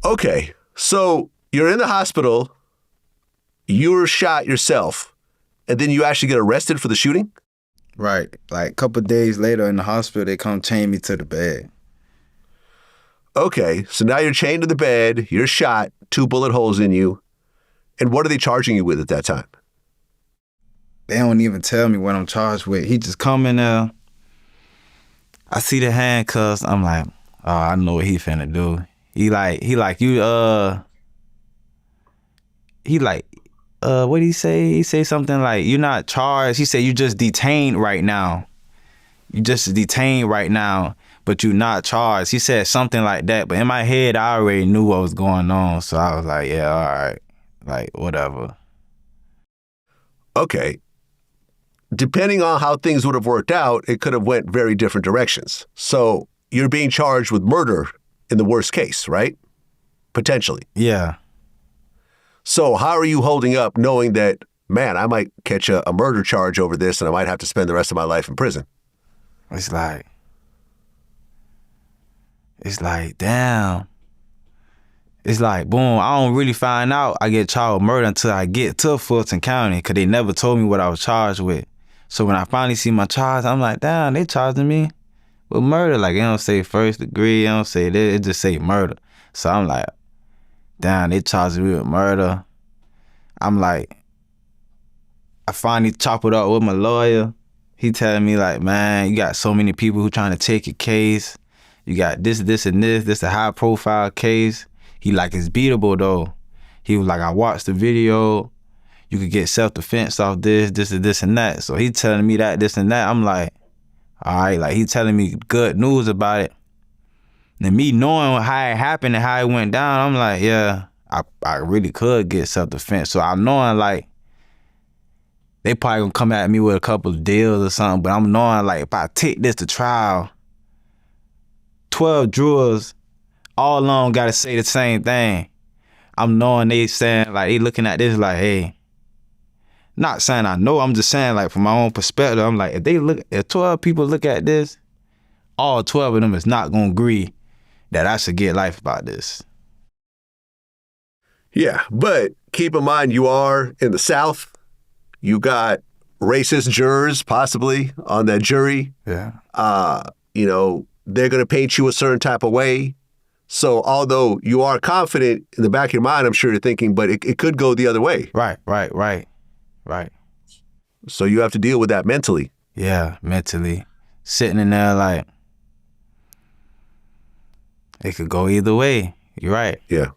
Okay, so you're in the hospital, you were shot yourself, and then you actually get arrested for the shooting? Right. Like a couple of days later in the hospital, they come chain me to the bed. Okay, so now you're chained to the bed, you're shot, 2 bullet holes in you, and what are they charging you with at that time? They don't even tell me what I'm charged with. He just come in there. I see the handcuffs. I'm like, oh, I know what he finna do. He like, what did he say? He say something like, you're not charged. He said, you just detained right now. You just detained right now, but you're not charged. He said something like that, but in my head, I already knew what was going on. So I was like, yeah, all right, like, whatever. Okay. Depending on how things would have worked out, it could have went very different directions. So you're being charged with murder in the worst case, right? Potentially. Yeah. So how are you holding up knowing that, man, I might catch a murder charge over this and I might have to spend the rest of my life in prison? It's like, damn. It's like, boom, I don't really find out I get charged with murder until I get to Fulton County because they never told me what I was charged with. So when I finally see my charge, I'm like, damn, they charging me with murder. Like, it don't say first degree, it don't say that, it just say murder. So I'm like, damn, they charging me with murder. I'm like, I finally chop it up with my lawyer. He telling me like, man, you got so many people who trying to take your case. You got this, and this. This a high profile case. He like, it's beatable though. He was like, I watched the video. You could get self-defense off this, and that. So he telling me that, this and that. I'm like, all right, like he telling me good news about it. And me knowing how it happened and how it went down, I'm like, yeah, I really could get self-defense. So I'm knowing like, they probably gonna come at me with a couple of deals or something, but I'm knowing like if I take this to trial, 12 jurors all along gotta say the same thing. I'm knowing they saying like, they looking at this like, hey, not saying I know, I'm just saying like from my own perspective, I'm like, if 12 people look at this, all 12 of them is not gonna agree that I should get life about this. Yeah, but keep in mind you are in the South. You got racist jurors possibly on that jury. Yeah. They're going to paint you a certain type of way. So although you are confident in the back of your mind, I'm sure you're thinking, but it could go the other way. Right. So you have to deal with that mentally. Yeah, mentally. Sitting in there like, it could go either way. You're right. Yeah.